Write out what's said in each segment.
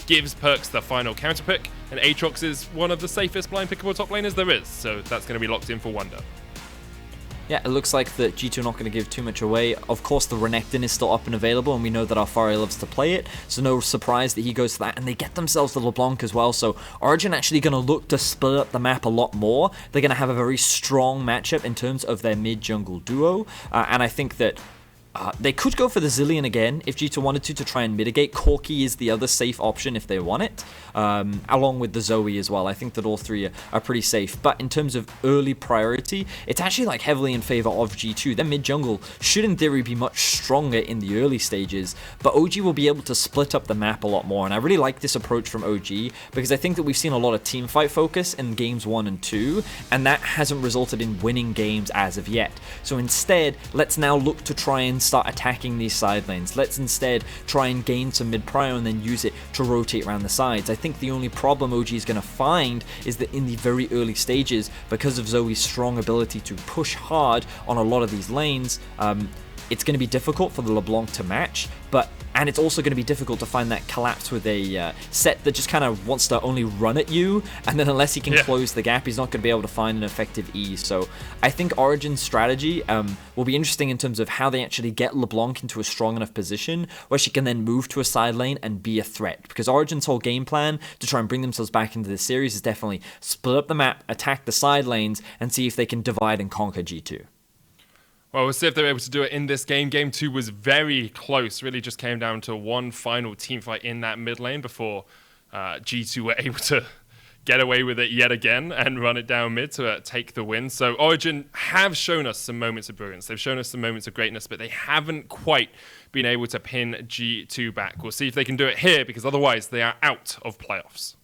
gives Perks the final counter pick, and Aatrox is one of the safest blind pickable top laners there is, so that's going to be locked in for Wonder. Yeah, it looks like that G2 are not going to give too much away. Of course, the Renekton is still up and available, and we know that Alfari loves to play it, so no surprise that he goes to that, and they get themselves the LeBlanc as well, so Origen actually going to look to split up the map a lot more. They're going to have a very strong matchup in terms of their mid-jungle duo, and I think that they could go for the Zillion again if G2 wanted to try and mitigate. Corki is the other safe option if they want it, along with the Zoe as well. I think that all three are pretty safe. But in terms of early priority, it's actually like heavily in favor of G2. Their mid-jungle should in theory be much stronger in the early stages, but OG will be able to split up the map a lot more. And I really like this approach from OG because I think that we've seen a lot of teamfight focus in games 1 and 2, and that hasn't resulted in winning games as of yet. So instead, let's now look to try and start attacking these side lanes. Let's instead try and gain some mid prio and then use it to rotate around the sides. I think the only problem OG is going to find is that in the very early stages, because of Zoe's strong ability to push hard on a lot of these lanes, it's going to be difficult for the LeBlanc to match, and it's also going to be difficult to find that collapse with a set that just kind of wants to only run at you, and then unless he can close the gap, he's not going to be able to find an effective E. So I think Origen's strategy will be interesting in terms of how they actually get LeBlanc into a strong enough position where she can then move to a side lane and be a threat. Because Origen's whole game plan to try and bring themselves back into the series is definitely split up the map, attack the side lanes, and see if they can divide and conquer G2. Well, we'll see if they're able to do it in this game. Game 2 was very close. Really just came down to one final team fight in that mid lane before G2 were able to get away with it yet again and run it down mid to take the win. So Origen have shown us some moments of brilliance. They've shown us some moments of greatness, but they haven't quite been able to pin G2 back. We'll see if they can do it here, because otherwise they are out of playoffs.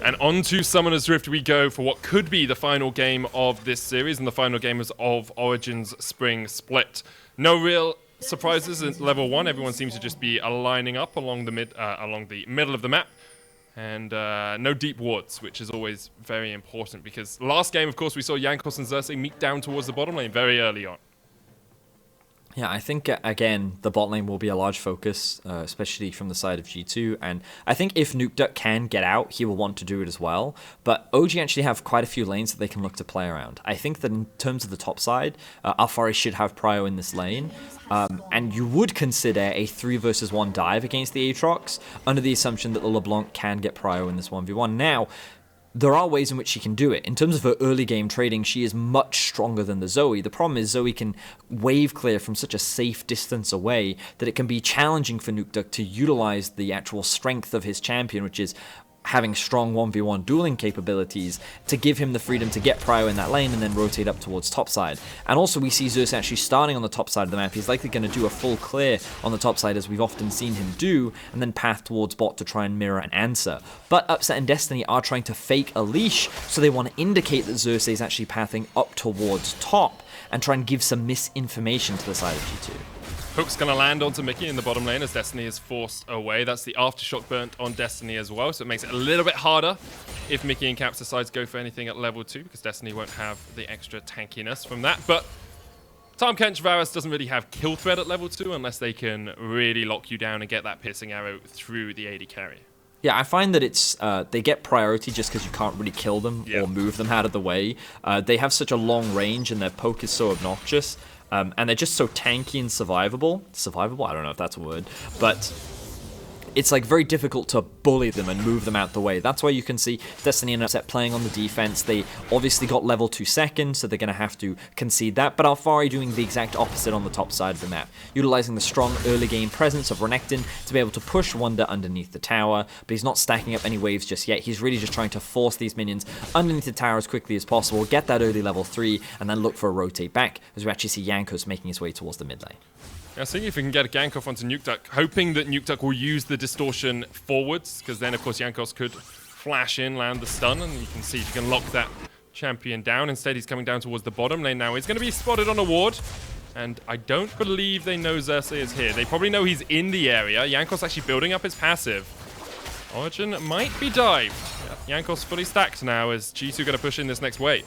And on to Summoner's Rift we go for what could be the final game of this series and the final game of Origen's Spring Split. No real surprises at level 1. Everyone seems to just be lining up along the middle of the map. And no deep wards, which is always very important, because last game, of course, we saw Jankos and Xerxes meet down towards the bottom lane very early on. Yeah, I think, again, the bot lane will be a large focus, especially from the side of G2, and I think if Nukeduck can get out, he will want to do it as well, but OG actually have quite a few lanes that they can look to play around. I think that in terms of the top side, Alfari should have prio in this lane, and you would consider a 3 versus 1 dive against the Aatrox, under the assumption that the LeBlanc can get prio in this 1v1. Now, there are ways in which she can do it. In terms of her early game trading, she is much stronger than the Zoe. The problem is Zoe can wave clear from such a safe distance away that it can be challenging for Nukeduck to utilize the actual strength of his champion, which is having strong 1v1 dueling capabilities, to give him the freedom to get prio in that lane and then rotate up towards topside. And also we see Zeus actually starting on the top side of the map. He's likely going to do a full clear on the top side, as we've often seen him do, and then path towards bot to try and mirror an answer. But Upset and Destiny are trying to fake a leash, so they want to indicate that Zeus is actually pathing up towards top and try and give some misinformation to the side of G2. Hook's going to land onto Mickey in the bottom lane as Destiny is forced away. That's the Aftershock burnt on Destiny as well, so it makes it a little bit harder if Mickey and Caps decide to go for anything at level 2, because Destiny won't have the extra tankiness from that. But Tahm Kench Varus doesn't really have kill threat at level 2 unless they can really lock you down and get that piercing arrow through the AD carry. Yeah, I find that it's they get priority just because you can't really kill them or move them out of the way. They have such a long range and their poke is so obnoxious. And they're just so tanky and survivable. Survivable? I don't know if that's a word. But it's like very difficult to bully them and move them out the way. That's why you can see Destiny and Upset playing on the defense. They obviously got level 2 second, so they're going to have to concede that. But Alfari doing the exact opposite on the top side of the map, utilizing the strong early game presence of Renekton to be able to push Wonder underneath the tower. But he's not stacking up any waves just yet. He's really just trying to force these minions underneath the tower as quickly as possible, get that early level 3, and then look for a rotate back, as we actually see Jankos making his way towards the mid lane. Yeah, seeing if we can get a gank off onto Nukeduck, hoping that Nukeduck will use the distortion forwards, because then, of course, Jankos could flash in, land the stun, and you can see if you can lock that champion down. Instead, he's coming down towards the bottom lane now. He's going to be spotted on a ward, And I don't believe they know Xerxes is here. They probably know he's in the area. Jankos actually building up his passive. Origen might be dived. Yeah, Jankos fully stacked now as G2 going to push in this next wave.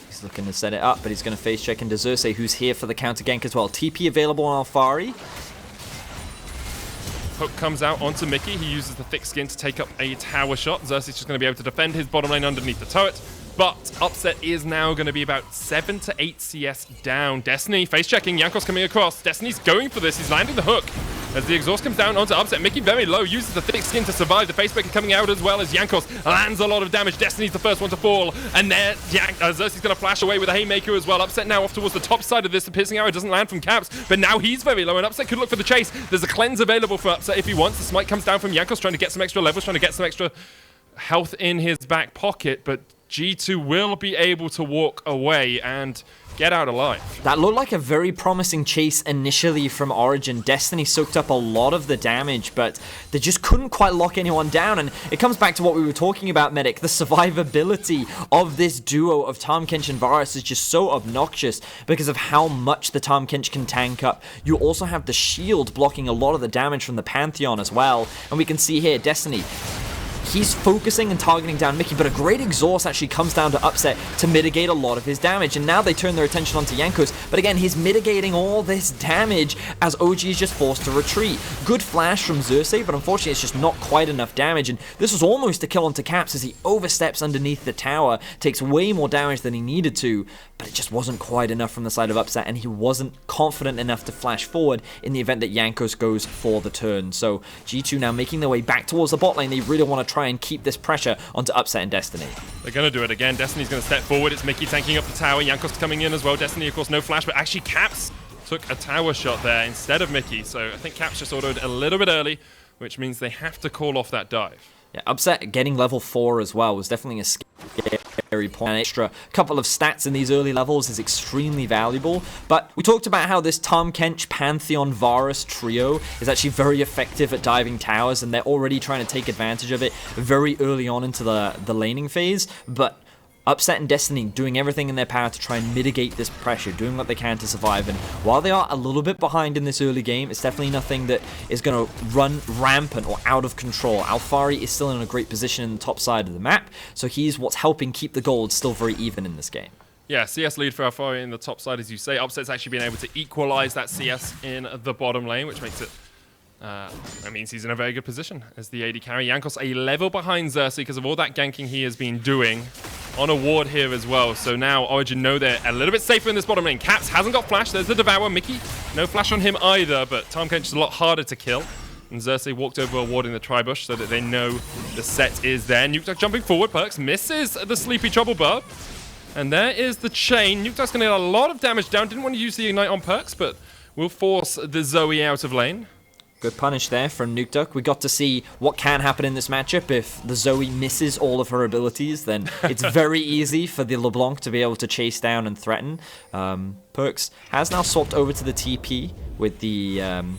He's looking to set it up, but he's going to face check into Xerxes, who's here for the counter gank as well. TP available on Alfari. Hook comes out onto Mickey. He uses the thick skin to take up a tower shot. Xerxes is just going to be able to defend his bottom lane underneath the turret. But Upset is now going to be about 7 to 8 CS down. Destiny face checking. Jankos coming across. Destiny's going for this. He's landing the hook. As the exhaust comes down onto Upset, Mickey very low, uses the thick skin to survive. The facebreaker coming out as well as Jankos lands a lot of damage. Destiny's the first one to fall. And there, Xerxes going to flash away with a haymaker as well. Upset now off towards the top side of this. The piercing arrow doesn't land from Caps, but now he's very low, and Upset could look for the chase. There's a cleanse available for Upset if he wants. The smite comes down from Jankos, trying to get some extra levels, trying to get some extra health in his back pocket, but G2 will be able to walk away and get out alive. That looked like a very promising chase initially from Origen. Destiny soaked up a lot of the damage, but they just couldn't quite lock anyone down. And it comes back to what we were talking about, Medic. The survivability of this duo of Tahm Kench and Varus is just so obnoxious because of how much the Tahm Kench can tank up. You also have the shield blocking a lot of the damage from the Pantheon as well. And we can see here, Destiny, he's focusing and targeting down Mickey, but a great exhaust actually comes down to Upset to mitigate a lot of his damage. And now they turn their attention onto Jankos, but again, he's mitigating all this damage as OG is just forced to retreat. Good flash from Xerxes, but unfortunately it's just not quite enough damage. And this was almost a kill onto Caps as he oversteps underneath the tower, takes way more damage than he needed to, but it just wasn't quite enough from the side of Upset, and he wasn't confident enough to flash forward in the event that Jankos goes for the turn. So G2 now making their way back towards the bot lane. They really want to try and keep this pressure onto Upset and Destiny. They're going to do it again. Destiny's going to step forward. It's Mickey tanking up the tower. Jankos coming in as well. Destiny, of course, no flash, but actually Caps took a tower shot there instead of Mickey. So I think Caps just autoed a little bit early, which means they have to call off that dive. Yeah, Upset getting level 4 as well was definitely a scary point. An extra couple of stats in these early levels is extremely valuable. But we talked about how this Tahm Kench, Pantheon, Varus trio is actually very effective at diving towers, and they're already trying to take advantage of it very early on into the laning phase. But Upset and Destiny doing everything in their power to try and mitigate this pressure, doing what they can to survive. And while they are a little bit behind in this early game, it's definitely nothing that is going to run rampant or out of control. Alfari is still in a great position in the top side of the map, so he's what's helping keep the gold still very even in this game. Yeah, CS lead for Alfari in the top side, as you say. Upset's actually been able to equalize that CS in the bottom lane, which makes it that means he's in a very good position as the AD carry. Jankos a level behind Xerxes because of all that ganking he has been doing on a ward here as well. So now Origen know they're a little bit safer in this bottom lane. Caps hasn't got flash. There's the Devour. Mickey, no flash on him either, but Tahm Kench is a lot harder to kill. And Xerxes walked over a ward in the Tribush so that they know the set is there. Nukeduck jumping forward. Perks misses the Sleepy Trouble Bird. And there is the chain. Nukeduck's going to get a lot of damage down. Didn't want to use the Ignite on Perks, but will force the Zoe out of lane. Good punish there from Nukeduck. We got to see what can happen in this matchup. If the Zoe misses all of her abilities, then it's very easy for the LeBlanc to be able to chase down and threaten. Perks has now swapped over to the TP with the Unsealed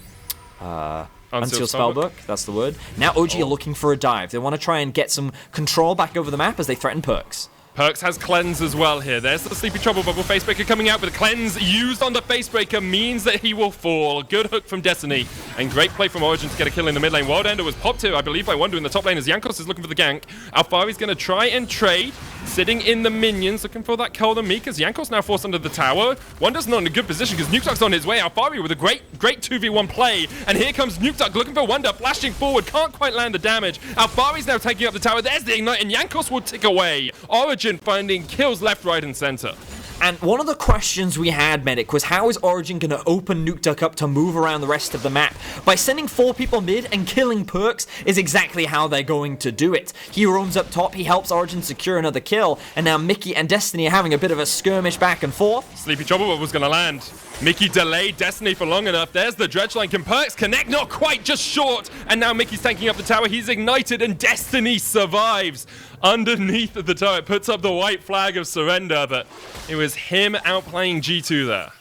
Spellbook. That's the word. Now OG are looking for a dive. They want to try and get some control back over the map as they threaten Perks. Perks has cleanse as well here. There's the Sleepy Trouble Bubble. Facebreaker coming out, but the cleanse used on the Facebreaker means that he will fall. Good hook from Destiny, and great play from Origen to get a kill in the mid lane. Wild Ender was popped here, I believe, by Wonder in the top lane as Jankos is looking for the gank. Alfari's going to try and trade, sitting in the minions, looking for that Cold and Meek as Jankos now forced under the tower. Wonder's not in a good position because Nukeduck's on his way. Alfari with a great 2v1 play, and here comes Nukeduck looking for Wonder, flashing forward, can't quite land the damage. Alfari's now taking up the tower. There's the Ignite, and Jankos will tick away. Origen finding kills left, right, and center. And one of the questions we had, Medic, was how is Origen going to open Nukeduck up to move around the rest of the map? By sending 4 people mid and killing Perks is exactly how they're going to do it. He roams up top, he helps Origen secure another kill, and now Mickey and Destiny are having a bit of a skirmish back and forth. Sleepy Trouble was going to land. Mickey delayed Destiny for long enough. There's the dredge line. Can Perks connect? Not quite, just short. And now Mickey's tanking up the tower. He's ignited and Destiny survives. Underneath the turret, puts up the white flag of surrender, but it was him outplaying G2 there.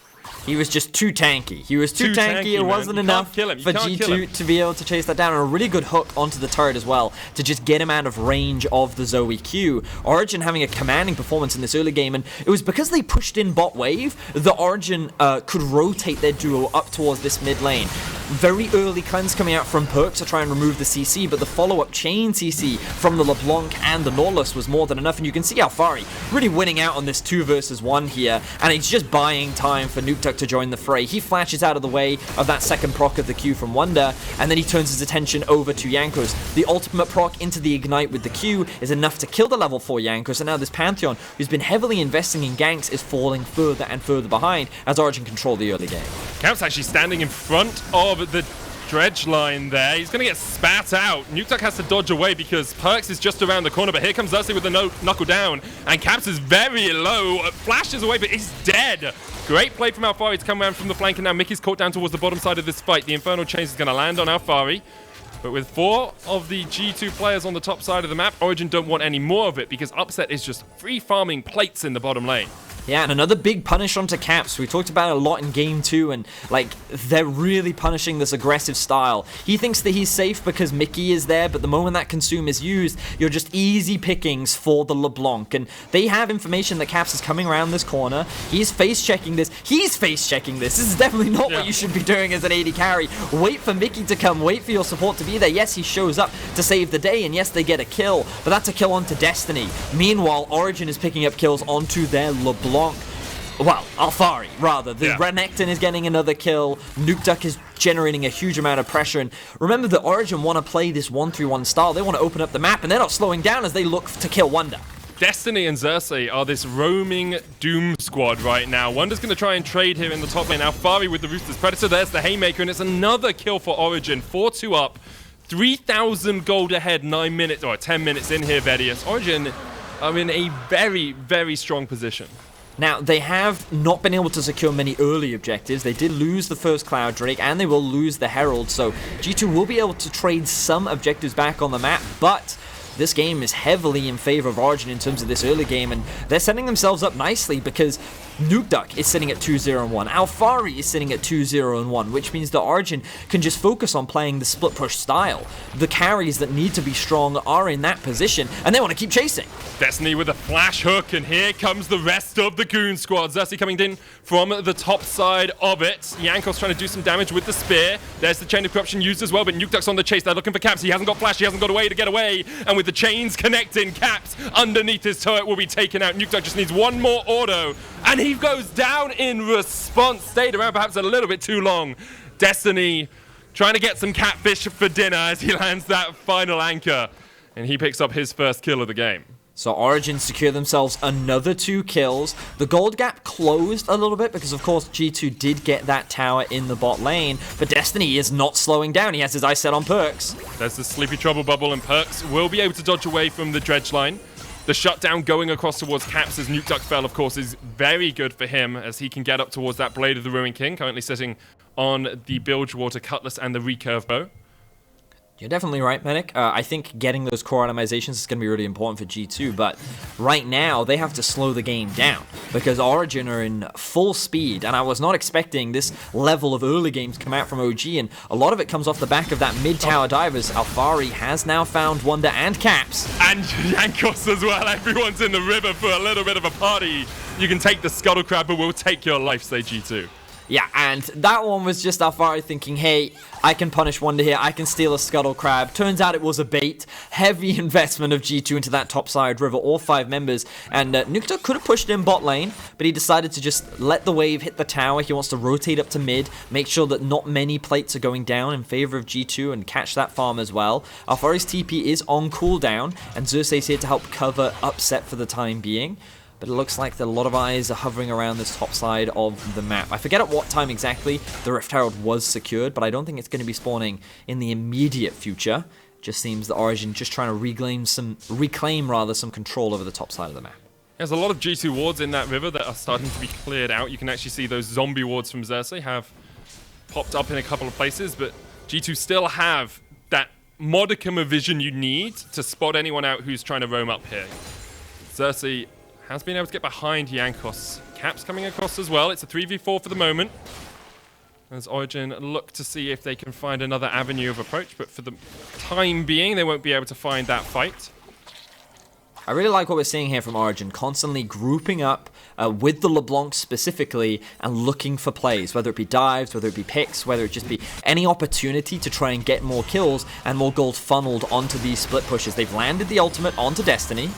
He was just too tanky. He was too tanky. It man. wasn't You enough can't kill him. You for can't kill him. G2 to be able to chase that down. And a really good hook onto the turret as well to just get him out of range of the Zoe Q. Origen having a commanding performance in this early game, and it was because they pushed in bot wave that Origen could rotate their duo up towards this mid lane. Very early cleanse coming out from Perk to try and remove the CC, but the follow-up chain CC from the LeBlanc and the Nautilus was more than enough, and you can see Alfari really winning out on this 2 versus 1 here, and he's just buying time for Nukeduck to join the fray. He flashes out of the way of that second proc of the Q from Wonder, and then he turns his attention over to Jankos. The ultimate proc into the Ignite with the Q is enough to kill the level 4 Jankos, and now this Pantheon, who's been heavily investing in ganks, is falling further and further behind as Origen control the early game. Camp's actually standing in front of the dredge line there. He's going to get spat out. Nukeduck has to dodge away because Perks is just around the corner, but here comes Ursay with the knuckle down, and Caps is very low, flashes away, but he's dead. Great play from Alfari to come around from the flank, and now Mickey's caught down towards the bottom side of this fight. The Infernal Chains is going to land on Alfari, but with 4 of the G2 players on the top side of the map, Origen don't want any more of it because Upset is just free farming plates in the bottom lane. Yeah, and another big punish onto Caps. We talked about it a lot in Game 2, and, like, they're really punishing this aggressive style. He thinks that he's safe because Mickey is there, but the moment that consume is used, you're just easy pickings for the LeBlanc. And they have information that Caps is coming around this corner. He's face-checking this. He's face-checking this. This is definitely not what you should be doing as an AD carry. Wait for Mickey to come. Wait for your support to be there. Yes, he shows up to save the day, and yes, they get a kill, but that's a kill onto Destiny. Meanwhile, Origen is picking up kills onto their LeBlanc. Well, Alfari, rather. The Renekton is getting another kill. Nukeduck is generating a huge amount of pressure. And remember that Origen want to play this 1-3-1 style. They want to open up the map, and they're not slowing down as they look to kill Wonder. Destiny and Xerxes are this roaming Doom squad right now. Wonder's going to try and trade here in the top lane. Alfari with the Rooster's Predator. There's the Haymaker, and it's another kill for Origen. 4-2 up. 3,000 gold ahead, 9 minutes, or 10 minutes in here, Vedius. Origen are in a very, very strong position. Now, they have not been able to secure many early objectives. They did lose the first Cloud Drake, and they will lose the Herald, so G2 will be able to trade some objectives back on the map, but this game is heavily in favor of Origen in terms of this early game, and they're setting themselves up nicely because Nukeduck is sitting at 2-0-1. Alfari is sitting at 2-0-1, which means that Origen can just focus on playing the split push style. The carries that need to be strong are in that position, and they want to keep chasing. Destiny with a flash hook, and here comes the rest of the Goon squad. Xerxes coming in from the top side of it. Jankos trying to do some damage with the spear. There's the Chain of Corruption used as well, but Nukeduck's on the chase. They're looking for Caps. He hasn't got flash. He hasn't got a way to get away. And with the chains connecting, Caps underneath his turret will be taken out. Nukeduck just needs one more auto, and he goes down in response. Stayed around perhaps a little bit too long. Destiny trying to get some catfish for dinner as he lands that final anchor, and he picks up his first kill of the game. So Origen secure themselves another 2 kills. The gold gap closed a little bit because, of course, G2 did get that tower in the bot lane, but Destiny is not slowing down. He has his eyes set on Perks. There's the Sleepy Trouble bubble, and Perks will be able to dodge away from the dredge line. The shutdown going across towards Caps as Nukeduck fell, of course, is very good for him as he can get up towards that Blade of the Ruined King, currently sitting on the Bilgewater Cutlass and the recurve bow. You're definitely right, Medic. I think getting those core itemizations is going to be really important for G2, but right now they have to slow the game down because Origen are in full speed, and I was not expecting this level of early games to come out from OG, and a lot of it comes off the back of that mid-tower divers. Alfari has now found Wonder and Caps. And Jankos as well. Everyone's in the river for a little bit of a party. You can take the Scuttle Crab, but we'll take your life, say G2. Yeah, and that one was just Alfari thinking, hey, I can punish Wonder here, I can steal a Scuttle Crab. Turns out it was a bait. Heavy investment of G2 into that topside river, all 5 members. And Nukeduck could have pushed in bot lane, but he decided to just let the wave hit the tower. He wants to rotate up to mid, make sure that not many plates are going down in favor of G2 and catch that farm as well. Alfari's TP is on cooldown, and Xerxes here to help cover Upset for the time being. But it looks like a lot of eyes are hovering around this top side of the map. I forget at what time exactly the Rift Herald was secured, but I don't think it's going to be spawning in the immediate future. Just seems that Origen just trying to reclaim some control over the top side of the map. There's a lot of G2 wards in that river that are starting to be cleared out. You can actually see those zombie wards from Xerxes have popped up in a couple of places, but G2 still have that modicum of vision you need to spot anyone out who's trying to roam up here. Xerxes has been able to get behind Jankos Caps coming across as well. It's a 3v4 for the moment, as Origen look to see if they can find another avenue of approach, but for the time being, they won't be able to find that fight. I really like what we're seeing here from Origen, constantly grouping up with the LeBlanc specifically and looking for plays, whether it be dives, whether it be picks, whether it just be any opportunity to try and get more kills and more gold funneled onto these split pushes. They've landed the ultimate onto Destiny.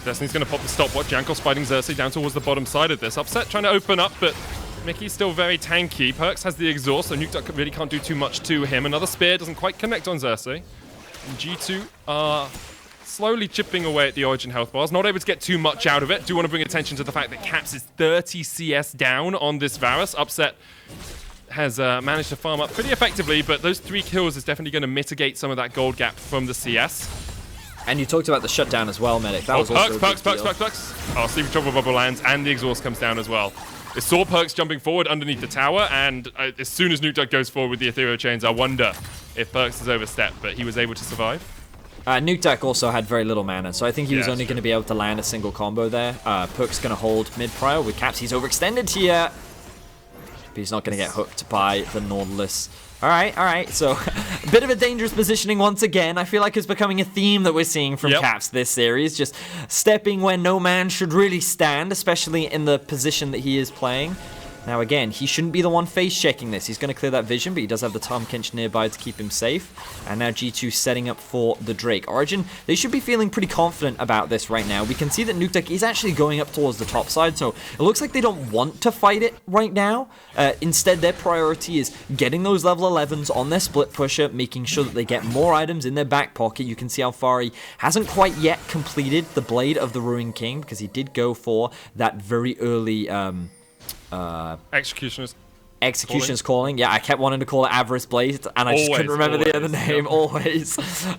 Destiny's going to pop the stopwatch. Jankos fighting Xerxes down towards the bottom side of this. Upset trying to open up, but Mickey's still very tanky. Perks has the exhaust, so Nukeduck really can't do too much to him. Another spear doesn't quite connect on Xerxes. And G2 are slowly chipping away at the Origen health bars. Not able to get too much out of it. Do want to bring attention to the fact that Caps is 30 CS down on this Varus. Upset has managed to farm up pretty effectively, but those 3 kills is definitely going to mitigate some of that gold gap from the CS. And you talked about the shutdown as well, Medic. That was also Perks. Oh, Sleepy Trouble Bubble lands, and the exhaust comes down as well. It saw Perks jumping forward underneath the tower, and as soon as Nukeduck goes forward with the Ethereal Chains, I wonder if Perks has overstepped, but he was able to survive. Nukeduck also had very little mana, so I think he was only going to be able to land a single combo there. Perks going to hold mid-prior with Caps. He's overextended here, but he's not going to get hooked by the Nautilus. All right. So, a bit of a dangerous positioning once again. I feel like it's becoming a theme that we're seeing from Caps this series. Just stepping where no man should really stand, especially in the position that he is playing. Now, again, he shouldn't be the one face-checking this. He's going to clear that vision, but he does have the Tom Kinch nearby to keep him safe. And now G2 setting up for the Drake. Origen, they should be feeling pretty confident about this right now. We can see that Nukeduck is actually going up towards the top side, so it looks like they don't want to fight it right now. Instead, their priority is getting those level 11s on their split pusher, making sure that they get more items in their back pocket. You can see Alfari hasn't quite yet completed the Blade of the Ruined King, because he did go for that very early... Executioner's calling. Yeah, I kept wanting to call it Avarice Blade, and I just couldn't remember the other name. Always.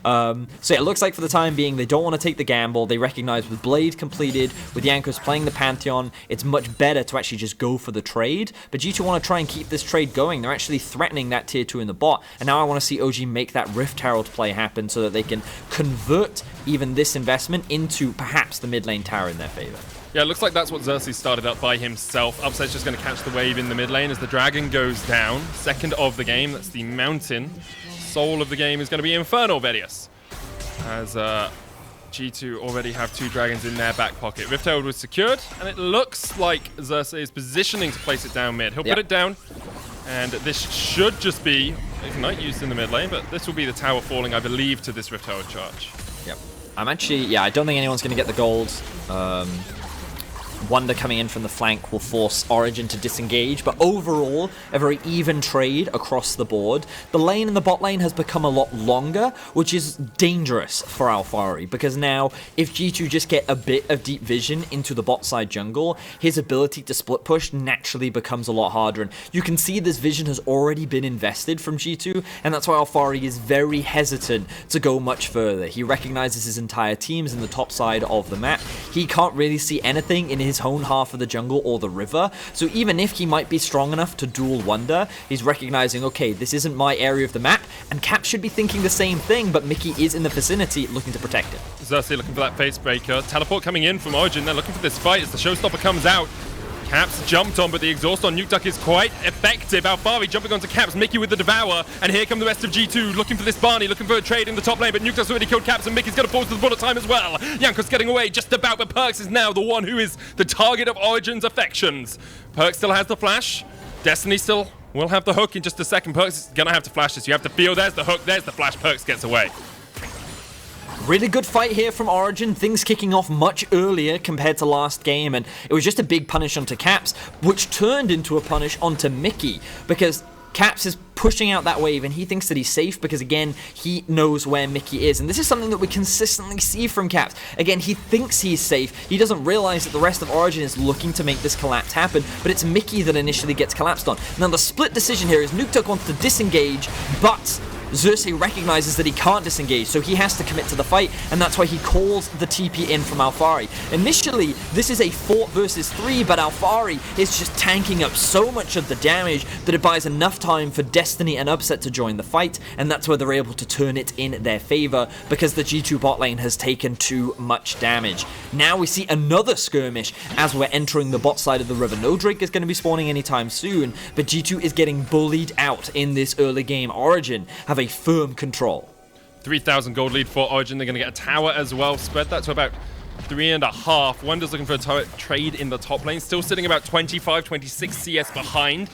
So it looks like for the time being, they don't want to take the gamble. They recognize with Blade completed, with Jankos playing the Pantheon, it's much better to actually just go for the trade. But G2 want to try and keep this trade going. They're actually threatening that tier 2 in the bot, and now I want to see OG make that Rift Herald play happen so that they can convert even this investment into perhaps the mid lane tower in their favor. Yeah, it looks like that's what Xerxes started up by himself. Upset's just going to catch the wave in the mid lane as the dragon goes down. Second of the game, that's the mountain. Soul of the game is going to be Infernal Vedius, as G2 already have 2 dragons in their back pocket. Rift Herald was secured, and it looks like Xerxes is positioning to place it down mid. He'll put it down, and this should just be Ignite used in the mid lane, but this will be the tower falling, I believe, to this Rift Herald charge. Yep. I'm actually, I don't think anyone's going to get the gold. Wonder coming in from the flank will force Origen to disengage, but overall, a very even trade across the board. The lane in the bot lane has become a lot longer, which is dangerous for Alfari, because now, if G2 just get a bit of deep vision into the bot side jungle, his ability to split push naturally becomes a lot harder, and you can see this vision has already been invested from G2, and that's why Alfari is very hesitant to go much further. He recognizes his entire team's in the top side of the map. He can't really see anything in his own half of the jungle or the river, so even if he might be strong enough to dual Wonder, he's recognizing, okay, this isn't my area of the map, and Cap should be thinking the same thing, but Mickey is in the vicinity looking to protect it. Xerxes looking for that face breaker. Teleport coming in from Origen. They're looking for this fight as the showstopper comes out. Caps jumped on, but the exhaust on Nukeduck is quite effective. Alfari jumping onto Caps, Mickey with the Devour, and here come the rest of G2 looking for this Barney, looking for a trade in the top lane, but Nukeduck's already killed Caps, and Mickey's going to pause to the bullet time as well. Jankos getting away just about, but Perks is now the one who is the target of Origen's affections. Perks still has the flash. Destiny still will have the hook in just a second. Perks is going to have to flash this. You have to feel there's the hook, there's the flash. Perks gets away. Really good fight here from Origen, things kicking off much earlier compared to last game, and it was just a big punish onto Caps, which turned into a punish onto Mickey, because Caps is pushing out that wave, and he thinks that he's safe because, again, he knows where Mickey is. And this is something that we consistently see from Caps. Again, he thinks he's safe. He doesn't realize that the rest of Origen is looking to make this collapse happen, but it's Mickey that initially gets collapsed on. Now, the split decision here is Nukeduck wants to disengage, but Xerxes recognizes that he can't disengage, so he has to commit to the fight, and that's why he calls the TP in from Alphari. Initially, this is a 4 versus 3, but Alphari is just tanking up so much of the damage that it buys enough time for Destiny and Upset to join the fight, and that's where they're able to turn it in their favor, because the G2 bot lane has taken too much damage. Now we see another skirmish as we're entering the bot side of the river. No Drake is going to be spawning anytime soon, but G2 is getting bullied out in this early game. Origen have a firm control. 3,000 gold lead for Origen. They're going to get a tower as well. Spread that to about 3.5. Wonder's looking for a trade in the top lane. Still sitting about 25, 26 CS behind.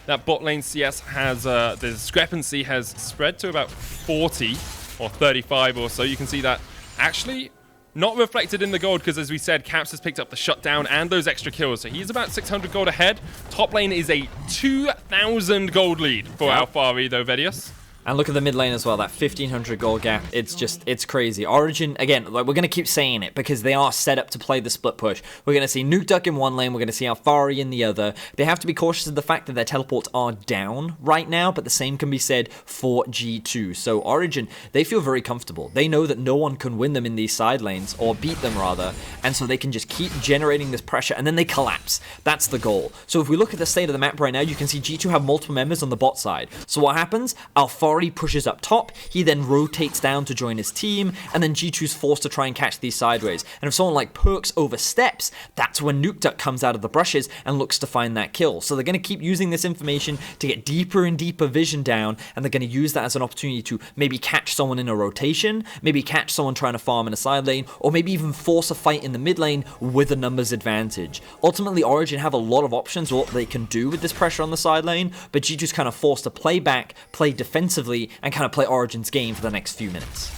That bot lane CS has, the discrepancy has spread to about 40 or 35 or so. You can see that actually not reflected in the gold because, as we said, Caps has picked up the shutdown and those extra kills. So he's about 600 gold ahead. Top lane is a 2,000 gold lead for Alphari, though, Vedius. And look at the mid lane as well, that 1,500 gold gap. It's crazy. Origen, again, like we're going to keep saying it because they are set up to play the split push. We're going to see Nuke Duck in one lane, we're going to see Alphari in the other. They have to be cautious of the fact that their teleports are down right now, but the same can be said for G2. So Origen, they feel very comfortable. They know that no one can win them in these side lanes, or beat them rather, and so they can just keep generating this pressure, and then they collapse. That's the goal. So if we look at the state of the map right now, you can see G2 have multiple members on the bot side. So what happens? Alphari pushes up top, he then rotates down to join his team, and then G2's forced to try and catch these sideways. And if someone like Perks oversteps, that's when Nuke Duck comes out of the brushes and looks to find that kill. So they're going to keep using this information to get deeper and deeper vision down, and they're going to use that as an opportunity to maybe catch someone in a rotation, maybe catch someone trying to farm in a side lane, or maybe even force a fight in the mid lane with a numbers advantage. Ultimately, Origen have a lot of options what they can do with this pressure on the side lane, but G2's kind of forced to play back, play defensively, and kind of play Origen's game for the next few minutes.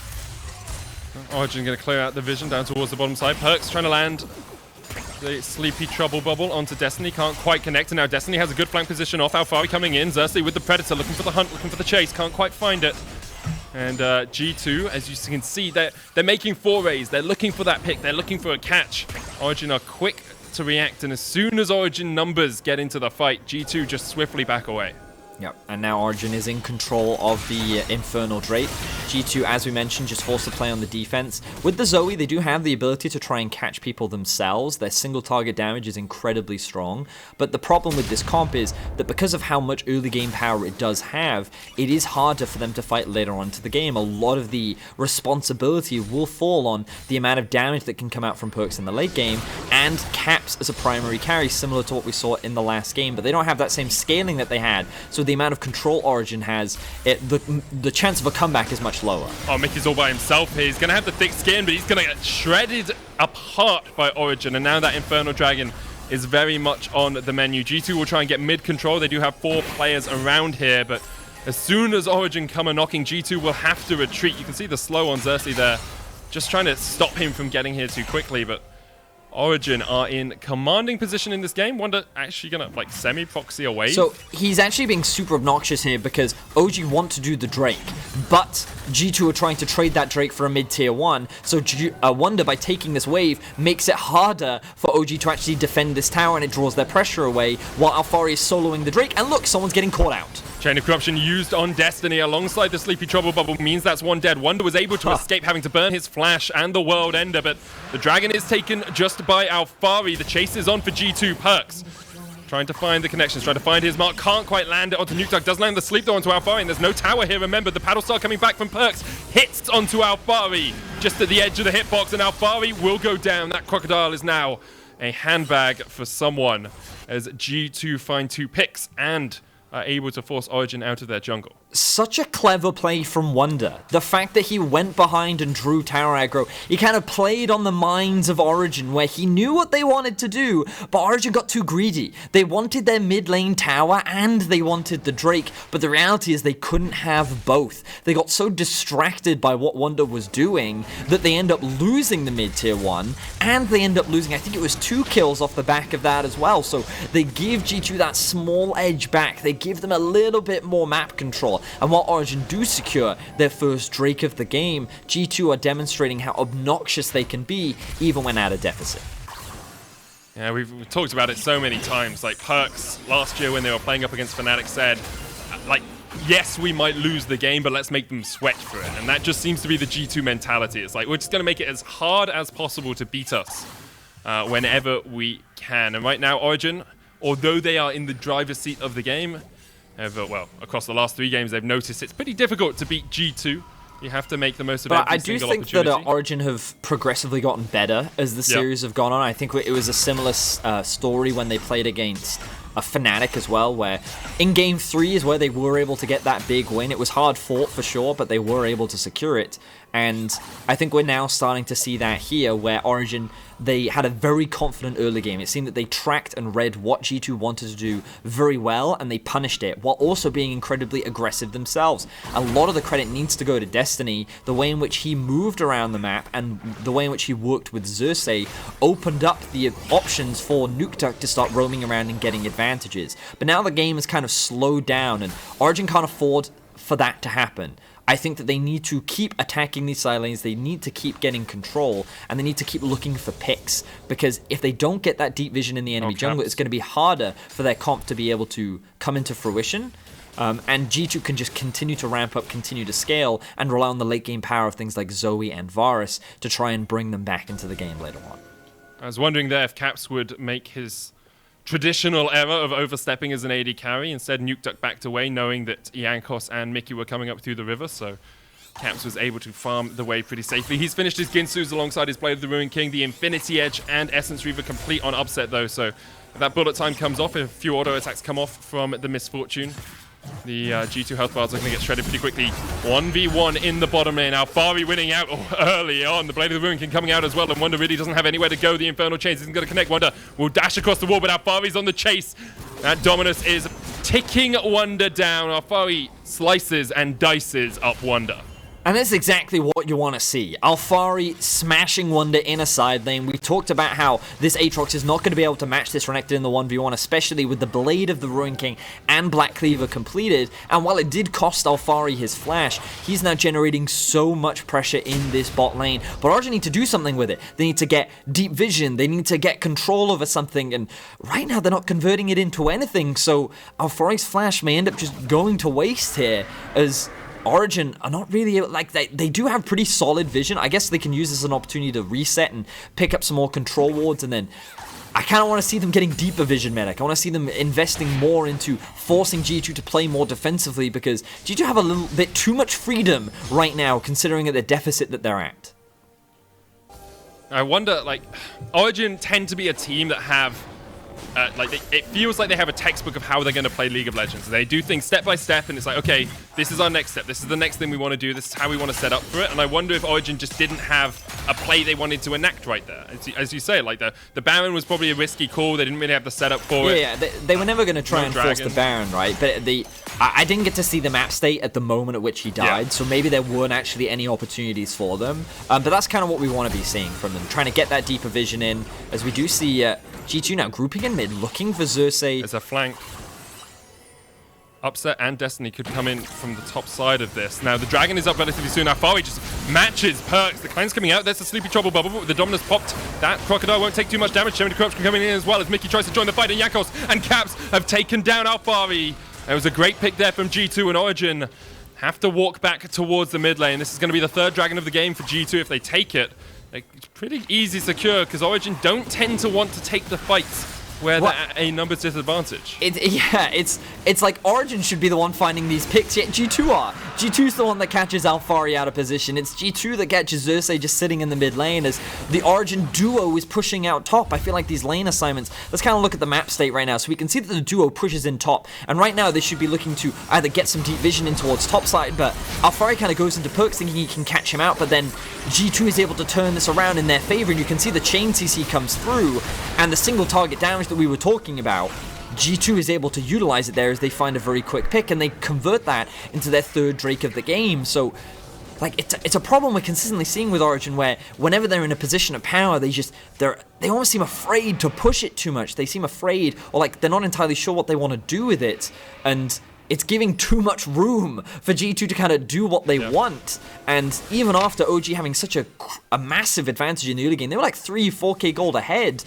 Origen going to clear out the vision down towards the bottom side. Perks trying to land the Sleepy Trouble Bubble onto Destiny. Can't quite connect, and now Destiny has a good flank position off. Alphari coming in. Xerxes with the Predator, looking for the hunt, looking for the chase. Can't quite find it. And G2, as you can see, they're making forays. They're looking for that pick. They're looking for a catch. Origen are quick to react, and as soon as Origen numbers get into the fight, G2 just swiftly back away. Yep, and now Origen is in control of the Infernal Drake. G2, as we mentioned, just forced to play on the defense. With the Zoe, they do have the ability to try and catch people themselves. Their single target damage is incredibly strong. But the problem with this comp is that because of how much early game power it does have, it is harder for them to fight later on into the game. A lot of the responsibility will fall on the amount of damage that can come out from Perks in the late game, and Caps as a primary carry, similar to what we saw in the last game. But they don't have that same scaling that they had, so the amount of control Origen has, the chance of a comeback is much lower. Oh, Mickey's all by himself here. He's going to have the thick skin, but he's going to get shredded apart by Origen. And now that Infernal Dragon is very much on the menu. G2 will try and get mid control. They do have 4 players around here, but as soon as Origen come a knocking, G2 will have to retreat. You can see the slow on Xerxes there, just trying to stop him from getting here too quickly, but Origen are in commanding position in this game. Wonder actually gonna like semi-proxy away. So he's actually being super obnoxious here because OG want to do the Drake, but G2 are trying to trade that Drake for a mid-tier 1. So Wonder, by taking this wave, makes it harder for OG to actually defend this tower, and it draws their pressure away while Alphari is soloing the Drake. And look, someone's getting caught out. Chain of Corruption used on Destiny alongside the Sleepy Trouble Bubble means that's one dead. Wonder was able to escape having to burn his flash and the World Ender, but the Dragon is taken just by Alphari. The chase is on for G2. Perks trying to find the connections, trying to find his mark, can't quite land it onto Nuke Duck, does land the sleep though onto Alphari, and there's no tower here, remember, the Paddle Star coming back from Perks, hits onto Alphari, just at the edge of the hitbox, and Alphari will go down. That Crocodile is now a handbag for someone, as G2 find 2 picks and are able to force Origen out of their jungle. Such a clever play from Wonder. The fact that he went behind and drew tower aggro, he kind of played on the minds of Origen, where he knew what they wanted to do, but Origen got too greedy. They wanted their mid lane tower and they wanted the Drake, but the reality is they couldn't have both. They got so distracted by what Wonder was doing that they end up losing the mid tier 1, and they end up losing, I think it was 2 kills off the back of that as well. So they give G2 that small edge back. They give them a little bit more map control. And while Origen do secure their first Drake of the game, G2 are demonstrating how obnoxious they can be even when at a deficit. Yeah, we've talked about it so many times. Like Perks last year when they were playing up against Fnatic said, like, yes, we might lose the game, but let's make them sweat for it. And that just seems to be the G2 mentality. It's like, we're just going to make it as hard as possible to beat us whenever we can. And right now, Origen, although they are in the driver's seat of the game, well, across the last 3 games, they've noticed it's pretty difficult to beat G2. You have to make the most of every single opportunity. But I do think that Origen have progressively gotten better as the series have gone on. I think it was a similar story when they played against a Fnatic as well, where in Game 3 is where they were able to get that big win. It was hard fought for sure, but they were able to secure it. And I think we're now starting to see that here, where Origen, they had a very confident early game. It seemed that they tracked and read what G2 wanted to do very well, and they punished it, while also being incredibly aggressive themselves. A lot of the credit needs to go to Destiny. The way in which he moved around the map, and the way in which he worked with Xerxes, opened up the options for Nukeduck to start roaming around and getting advantages. But now the game has kind of slowed down, and Origen can't afford for that to happen. I think that they need to keep attacking these side lanes, they need to keep getting control, and they need to keep looking for picks, because if they don't get that deep vision in the enemy jungle, it's going to be harder for their comp to be able to come into fruition. And G2 can just continue to ramp up, continue to scale, and rely on the late game power of things like Zoe and Varus to try and bring them back into the game later on. I was wondering there if Caps would make his traditional error of overstepping as an AD carry. Instead, Nukeduck backed away, knowing that Iankos and Mickey were coming up through the river, so Caps was able to farm the wave pretty safely. He's finished his Ginsus alongside his Blade of the Ruined King. The Infinity Edge and Essence Reaver complete on upset, though, so if that bullet time comes off, if a few auto attacks come off from the Misfortune, the G2 health bars are going to get shredded pretty quickly. 1v1 in the bottom lane. Alphari winning out early on. The Blade of the Ruined King coming out as well, and Wonder really doesn't have anywhere to go. The Infernal Chains isn't going to connect. Wonder will dash across the wall, but Alphari's on the chase. That Dominus is ticking Wonder down. Alphari slices and dices up Wonder. And that's exactly what you want to see. Alphari smashing Wonder in a side lane. We talked about how this Aatrox is not going to be able to match this Renekton in the 1v1, especially with the Blade of the Ruined King and Black Cleaver completed. And while it did cost Alphari his flash, he's now generating so much pressure in this bot lane. But Origen need to do something with it. They need to get deep vision. They need to get control over something. And right now, they're not converting it into anything. So Alphari's flash may end up just going to waste here, as Origen are not really, like, they do have pretty solid vision. I guess they can use this as an opportunity to reset and pick up some more control wards, and then I kind of want to see them getting deeper vision medic. I want to see them investing more into forcing G2 to play more defensively, because G2 have a little bit too much freedom right now, considering the deficit that they're at. I wonder, like, Origen tend to be a team that have it feels like they have a textbook of how they're going to play League of Legends. They do things step by step, and it's like, okay, this is our next step. This is the next thing we want to do. This is how we want to set up for it. And I wonder if Origen just didn't have a play they wanted to enact right there. As you say, like the Baron was probably a risky call. They didn't really have the setup for it. Yeah, they were never going to try and force the Baron, right? But I didn't get to see the map state at the moment at which he died, so maybe there weren't actually any opportunities for them. But that's kind of what we want to be seeing from them, trying to get that deeper vision in, as we do see G2 now grouping in mid, looking for Xerxes. There's a flank. Upset and Destiny could come in from the top side of this. Now, the Dragon is up relatively soon. Alphari just matches Perks. The Clan's coming out. There's a Sleepy Trouble bubble, but with the Dominus popped, that Crocodile won't take too much damage. Shaman Corruption coming in as well as Mickey tries to join the fight, and Yakos and Caps have taken down Alphari. It was a great pick there from G2, and Origen have to walk back towards the mid lane. This is going to be the third Dragon of the game for G2 if they take it. It's pretty easy secure, because Origen don't tend to want to take the fights where they're at a numbers disadvantage. It's like Origen should be the one finding these picks, yet G2 are. G2's the one that catches Alphari out of position. It's G2 that catches Xerxes just sitting in the mid lane as the Origen duo is pushing out top. I feel like these lane assignments, let's kind of look at the map state right now. So we can see that the duo pushes in top, and right now they should be looking to either get some deep vision in towards top side, but Alphari kind of goes into Perks thinking he can catch him out, but then G2 is able to turn this around in their favor, and you can see the chain CC comes through, and the single target damage that we were talking about, G2 is able to utilize it there as they find a very quick pick, and they convert that into their third Drake of the game. So, like, it's a problem we're consistently seeing with Origen, where whenever they're in a position of power, they almost seem afraid to push it too much. They seem afraid, or like they're not entirely sure what they want to do with it, and it's giving too much room for G2 to kind of do what they want. And even after OG having such a massive advantage in the early game, they were like 3-4k gold ahead.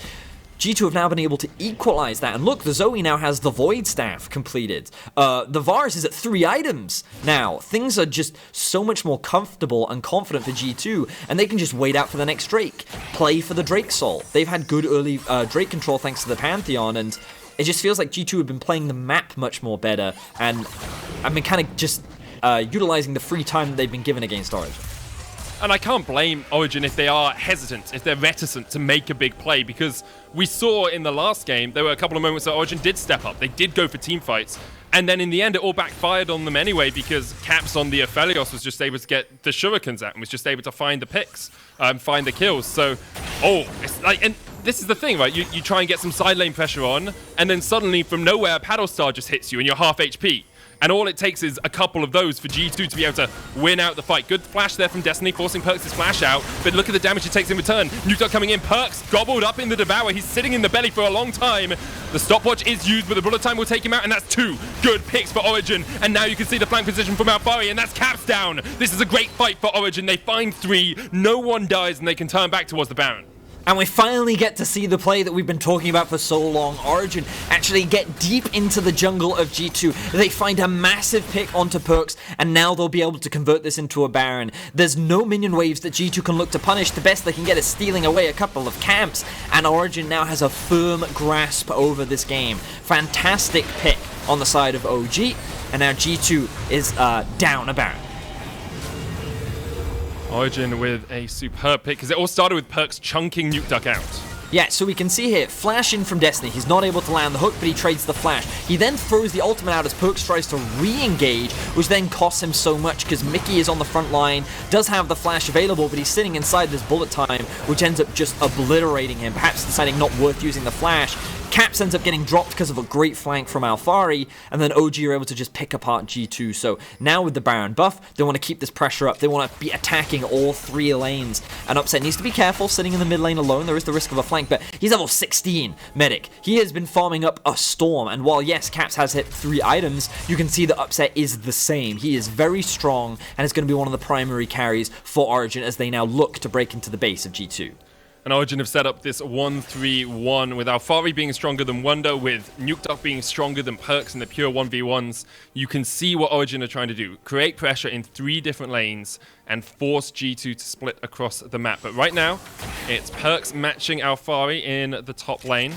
G2 have now been able to equalize that. And look, the Zoe now has the Void Staff completed. The Varus is at 3 items now. Things are just so much more comfortable and confident for G2, and they can just wait out for the next Drake. Play for the Drake Soul. They've had good early Drake control thanks to the Pantheon, and it just feels like G2 have been playing the map much more better, and I've been kind of just utilizing the free time that they've been given against Origen. And I can't blame Origen if they are hesitant, if they're reticent to make a big play, because we saw in the last game, there were a couple of moments that Origen did step up. They did go for team fights. And then in the end, it all backfired on them anyway, because Caps on the Aphelios was just able to get the shurikens out and was just able to find the picks, find the kills. So, it's like, and this is the thing, right? You try and get some side lane pressure on, and then suddenly from nowhere, a paddle star just hits you and you're half HP. And all it takes is a couple of those for G2 to be able to win out the fight. Good flash there from Destiny, forcing Perks' flash out. But look at the damage it takes in return. Nuke coming in, Perks gobbled up in the Devour. He's sitting in the belly for a long time. The stopwatch is used, but the bullet time will take him out, and that's 2 good picks for Origen. And now you can see the flank position from Alfari, and that's Caps down. This is a great fight for Origen. They find 3, no one dies, and they can turn back towards the Baron. And we finally get to see the play that we've been talking about for so long. Origen actually get deep into the jungle of G2. They find a massive pick onto Perks, and now they'll be able to convert this into a Baron. There's no minion waves that G2 can look to punish. The best they can get is stealing away a couple of camps, and Origen now has a firm grasp over this game. Fantastic pick on the side of OG, and now G2 is down a Baron. Origen with a superb pick, because it all started with Perks chunking Nuke out. Yeah, so we can see here, flash in from Destiny. He's not able to land the hook, but he trades the flash. He then throws the ultimate out as Perks tries to re-engage, which then costs him so much because Mickey is on the front line, does have the flash available, but he's sitting inside this bullet time, which ends up just obliterating him, perhaps deciding not worth using the flash. Caps ends up getting dropped because of a great flank from Alfari, and then OG are able to just pick apart G2. So now with the Baron buff, they want to keep this pressure up. They want to be attacking all 3 lanes. And Upset needs to be careful sitting in the mid lane alone. There is the risk of a flank, but he's level 16 medic. He has been farming up a storm, and while yes, Caps has hit 3 items, you can see that Upset is the same. He is very strong, and is going to be one of the primary carries for Origen as they now look to break into the base of G2. And Origen have set up this 1-3-1 with Alfari being stronger than Wonder, with Nuke being stronger than Perks in the pure 1v1s. You can see what Origen are trying to do. Create pressure in 3 different lanes and force G2 to split across the map. But right now, it's Perks matching Alfari in the top lane.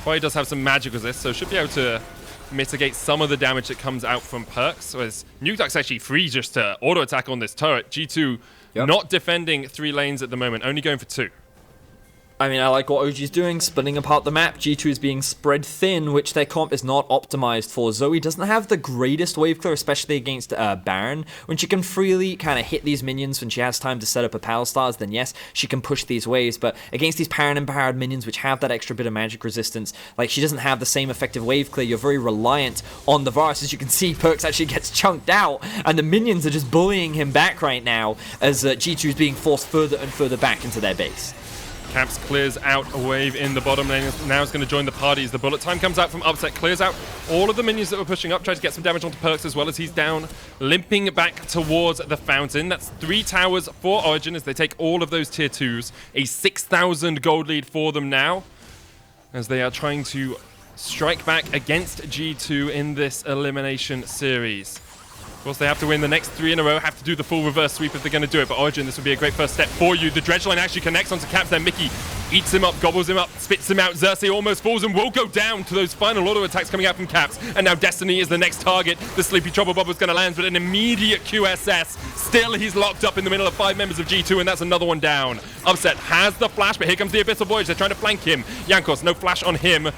Alfari does have some magic resist, so should be able to mitigate some of the damage that comes out from Perks. Whereas Nuke actually free just to auto-attack on this turret. G2 not defending 3 lanes at the moment, only going for 2. I mean, I like what OG's doing, splitting apart the map. G2 is being spread thin, which their comp is not optimized for. Zoe doesn't have the greatest wave clear, especially against Baron. When she can freely kind of hit these minions when she has time to set up her Pal Stars, then yes, she can push these waves. But against these Baron-empowered minions, which have that extra bit of magic resistance, like she doesn't have the same effective wave clear. You're very reliant on the Varus. As you can see, Perks actually gets chunked out, and the minions are just bullying him back right now as G2 is being forced further and further back into their base. Caps clears out a wave in the bottom lane. Now it's going to join the party as the bullet time comes out from Upset. Clears out all of the minions that were pushing up. Tries to get some damage onto Perks as well as he's down. Limping back towards the fountain. That's 3 towers for Origen as they take all of those tier 2s. A 6,000 gold lead for them now as they are trying to strike back against G2 in this elimination series. Of course, they have to win the next 3 in a row, have to do the full reverse sweep if they're going to do it. But Origen, this would be a great first step for you. The dredge line actually connects onto Caps there. Mickey eats him up, gobbles him up, spits him out. Xerxes almost falls and will go down to those final auto attacks coming out from Caps. And now Destiny is the next target. The Sleepy Trouble Bob was going to land, but an immediate QSS. Still, he's locked up in the middle of 5 members of G2, and that's another one down. Upset has the flash, but here comes the Abyssal Voyage. They're trying to flank him. Jankos, no flash on him.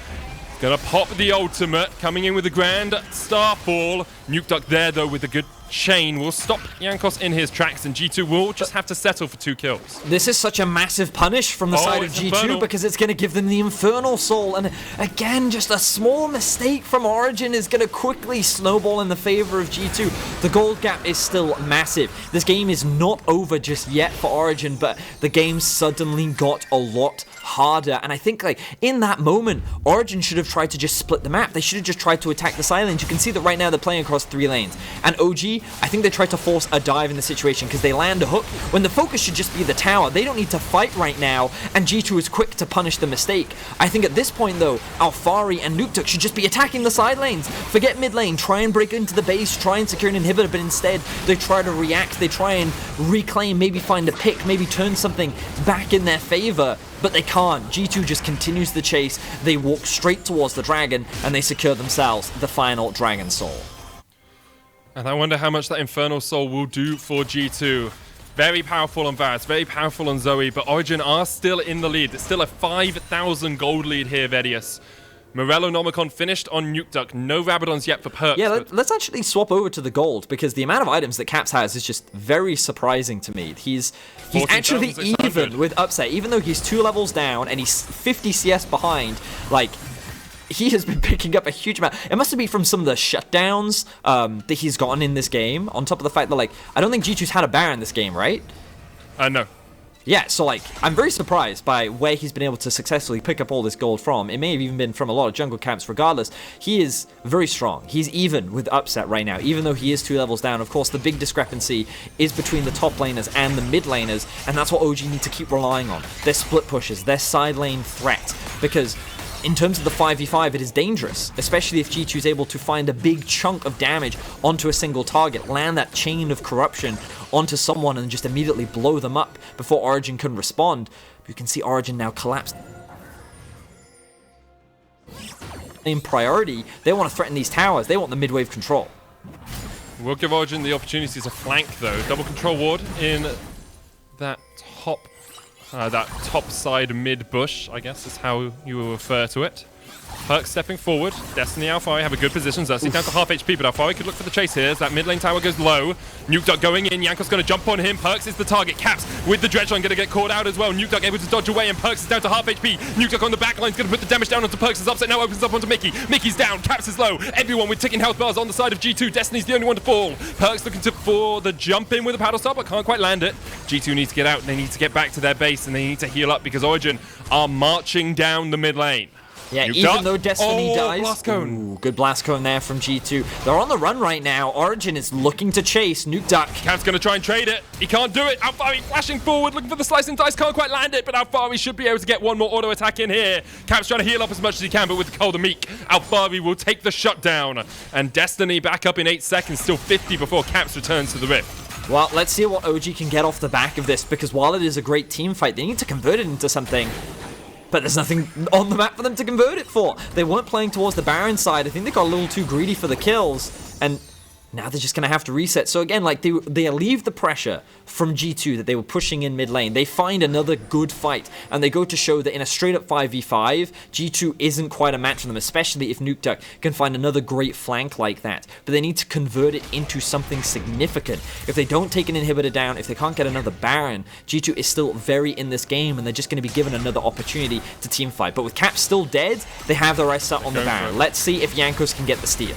Gonna pop the ultimate, coming in with the Grand Starfall. Nuke there, though, with a good chain will stop Jankos in his tracks, and G2 will just have to settle for 2 kills. This is such a massive punish from the side of G2 infernal, because it's going to give them the Infernal Soul, and again, just a small mistake from Origen is going to quickly snowball in the favor of G2. The gold gap is still massive. This game is not over just yet for Origen, but the game suddenly got a lot harder, and I think like in that moment, Origen should have tried to just split the map. They should have just tried to attack the side lanes. You can see that right now they're playing across 3 lanes, and OG I think they tried to force a dive in the situation because they land a hook when the focus should just be the tower. They don't need to fight right now, and G2 is quick to punish the mistake. I think at this point, though, Alphari and Nukeduck should just be attacking the side lanes. Forget mid lane, try and break into the base, try and secure an inhibitor, but instead they try to react, they try and reclaim, maybe find a pick, maybe turn something back in their favor. But they can't. G2 just continues the chase. They walk straight towards the dragon, and they secure themselves the final Dragon Soul. And I wonder how much that Infernal Soul will do for G2. Very powerful on Varus, very powerful on Zoe, but Origen are still in the lead. It's still a 5,000 gold lead here, Vedius. Morello Nomicon finished on Nukeduck. No Rabadons yet for Perks. Yeah, let's actually swap over to the gold, because the amount of items that Caps has is just very surprising to me. He's actually even with Upset, even though he's 2 levels down and he's 50 CS behind. Like, he has been picking up a huge amount. It must be from some of the shutdowns that he's gotten in this game, on top of the fact that, like, I don't think G2's had a Baron this game, right? No. Yeah, so, like, I'm very surprised by where he's been able to successfully pick up all this gold from. It may have even been from a lot of jungle camps. Regardless, he is very strong. He's even with Upset right now, even though he is 2 levels down. Of course, the big discrepancy is between the top laners and the mid laners, and that's what OG need to keep relying on. Their split pushes, their side lane threat, because in terms of the 5v5, it is dangerous, especially if G2 is able to find a big chunk of damage onto a single target, land that chain of corruption onto someone and just immediately blow them up before Origen can respond. You can see Origen now collapse. In priority, they want to threaten these towers. They want the mid-wave control. We'll give Origen the opportunity to flank, though. Double control ward in that top side mid bush, I guess is how you will refer to it. Perks stepping forward. Destiny Alphari have a good position. Xerxes down to half HP, but Alphari could look for the chase here as that mid lane tower goes low. Nukeduck going in. Yanko's going to jump on him. Perks is the target. Caps with the Dredge line going to get caught out as well. Nukeduck able to dodge away, and Perks is down to half HP. Nukeduck on the back line is going to put the damage down onto Perks. His Upset now opens up onto Mickey. Mickey's down. Caps is low. Everyone with ticking health bars on the side of G2. Destiny's the only one to fall. Perks looking for the jump in with a paddle stop, but can't quite land it. G2 needs to get out. They need to get back to their base, and they need to heal up because Origen are marching down the mid lane. Yeah, even though Destiny dies. Blast cone. Ooh, good blast cone there from G2. They're on the run right now. Origen is looking to chase Nukeduck. Cap's going to try and trade it. He can't do it. Alphari flashing forward, looking for the slice and dice. Can't quite land it, but Alphari should be able to get one more auto attack in here. Cap's trying to heal up as much as he can, but with the Cold and Meek, Alphari will take the shutdown. And Destiny back up in 8 seconds, still 50 before Caps returns to the Rift. Well, let's see what OG can get off the back of this, because while it is a great team fight, they need to convert it into something. But there's nothing on the map for them to convert it for. They weren't playing towards the Baron side. I think they got a little too greedy for the kills. And now they're just going to have to reset. So again, like they alleviate the pressure from G2 that they were pushing in mid lane. They find another good fight. And they go to show that in a straight up 5v5, G2 isn't quite a match for them, especially if Nukeduck can find another great flank like that. But they need to convert it into something significant. If they don't take an inhibitor down, if they can't get another Baron, G2 is still very in this game, and they're just going to be given another opportunity to teamfight. But with Cap still dead, they have their eyes set on the Baron. Let's see if Jankos can get the steal.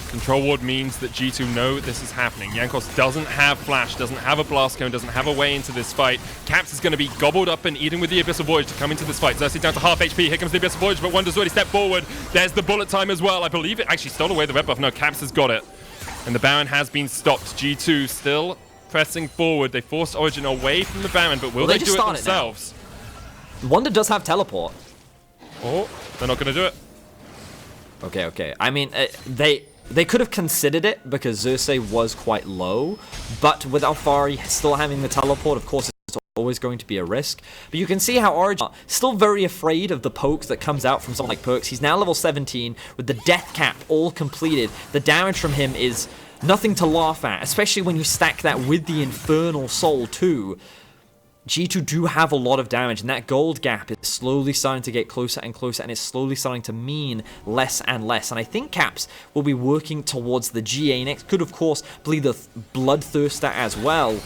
Control ward means that G2 know this is happening. Jankos doesn't have flash, doesn't have a blast cone, doesn't have a way into this fight. Caps is going to be gobbled up and eaten with the Abyssal Voyage to come into this fight. Xerxes down to half HP. Here comes the Abyssal Voyage, but Wonder's already stepped forward. There's the bullet time as well. I believe it actually stole away the red buff. No, Caps has got it. And the Baron has been stopped. G2 still pressing forward. They forced Origen away from the Baron, but will they do it themselves? Wonder does have teleport. Oh, they're not going to do it. Okay. I mean, they could have considered it because Xerxes was quite low, but with Alphari still having the teleport, of course, it's always going to be a risk. But you can see how Origen still very afraid of the pokes that comes out from someone like Perks. He's now level 17 with the death cap all completed. The damage from him is nothing to laugh at, especially when you stack that with the Infernal Soul too. G2 do have a lot of damage, and that gold gap is slowly starting to get closer and closer, and it's slowly starting to mean less and less. And I think Caps will be working towards the GA next. Could, of course, be the Bloodthirster as well.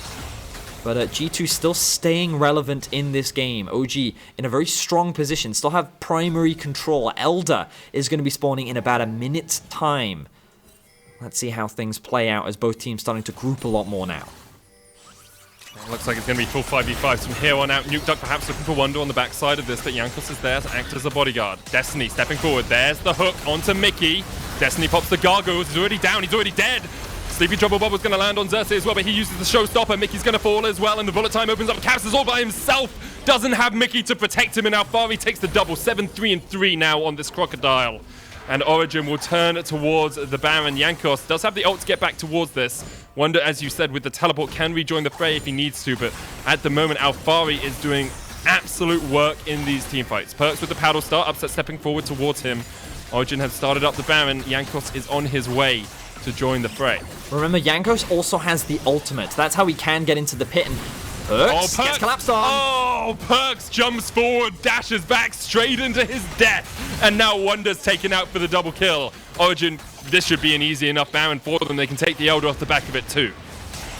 But G2 still staying relevant in this game. OG in a very strong position, still have primary control. Elder is going to be spawning in about a minute's time. Let's see how things play out as both teams starting to group a lot more now. Looks like it's going to be full 5v5s from here on out. Nukeduck perhaps looking for Wonder on the backside of this, but Jankos is there to act as a bodyguard. Destiny stepping forward. There's the hook onto Mickey. Destiny pops the gargoyles. He's already down. He's already dead. Sleepy Trouble Bob was going to land on Xerxes as well, but he uses the showstopper. Mickey's going to fall as well, and the bullet time opens up. Caps is all by himself. Doesn't have Mickey to protect him, and Alfari takes the double. 7-3-3 now on this Crocodile. And Origen will turn towards the Baron. Jankos does have the ult to get back towards this. Wonder, as you said, with the teleport, can rejoin the fray if he needs to, but at the moment, Alfari is doing absolute work in these team fights. Perks with the paddle start, Upset stepping forward towards him. Origen has started up the Baron. Jankos is on his way to join the fray. Remember, Jankos also has the ultimate. That's how he can get into the pit, and Perks gets collapsed on. Oh, Perks jumps forward, dashes back straight into his death, and now Wonder's taken out for the double kill. Origen, this should be an easy enough Baron for them. They can take the Elder off the back of it too.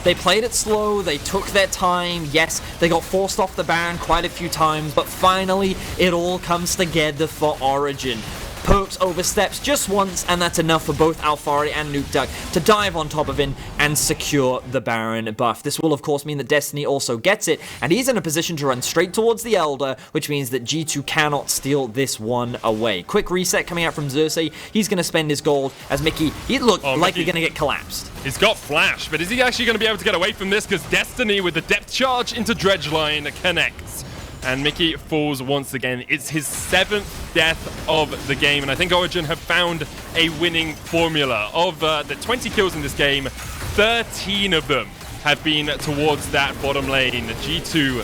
They played it slow, they took their time. Yes, they got forced off the Baron quite a few times, but finally it all comes together for Origen. Perks oversteps just once, and that's enough for both Alfari and Nukeduck to dive on top of him and secure the Baron buff. This will, of course, mean that Destiny also gets it, and he's in a position to run straight towards the Elder, which means that G2 cannot steal this one away. Quick reset coming out from Xerxes. He's going to spend his gold as Mickey, he looked like he's going to get collapsed. He's got Flash, but is he actually going to be able to get away from this? Because Destiny, with the depth charge into Dredgeline, connects. And Mickey falls once again. It's his 7th death of the game, and I think Origen have found a winning formula. Of the 20 kills in this game, 13 of them have been towards that bottom lane. G2,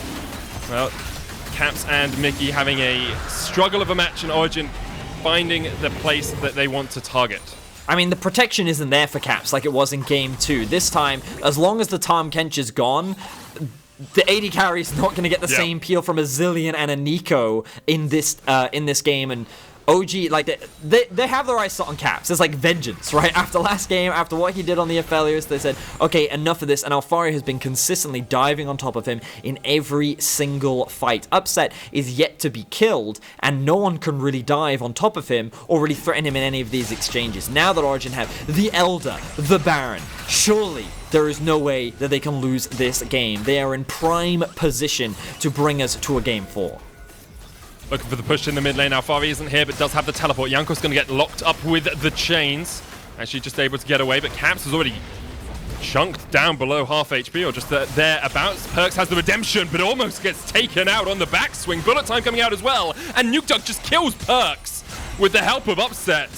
well, Caps and Mickey having a struggle of a match, and Origen finding the place that they want to target. I mean, the protection isn't there for Caps like it was in Game 2. This time, as long as the Tahm Kench is gone, the AD carry is not going to get the same peel from a Zillion and a Nico in this game, and OG, like, they have their eyes set on Caps. It's like vengeance, right? After last game, after what he did on the Aphelios, they said, okay, enough of this, and Alfari has been consistently diving on top of him in every single fight. Upset is yet to be killed, and no one can really dive on top of him or really threaten him in any of these exchanges. Now that Origen have the Elder, the Baron, surely there is no way that they can lose this game. They are in prime position to bring us to a Game 4. Looking for the push in the mid lane. Alfari isn't here, but does have the teleport. Jankos going to get locked up with the chains. Actually just able to get away, but Caps is already chunked down below half HP, or just thereabouts. Perks has the redemption, but almost gets taken out on the backswing. Bullet time coming out as well, and Nukeduck just kills Perks with the help of Upset.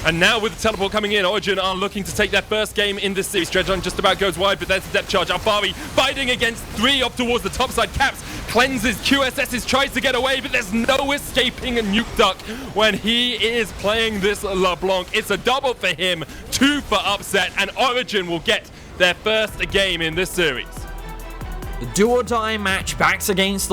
And now with the teleport coming in, Origen are looking to take their first game in this series. Dredgeline just about goes wide, but there's the depth charge. Alfari fighting against 3 up towards the top side. Caps cleanses, QSS's tries to get away, but there's no escaping Nukeduck when he is playing this LeBlanc. It's a double for him, 2 for Upset, and Origen will get their first game in this series. The do-or-die match backs against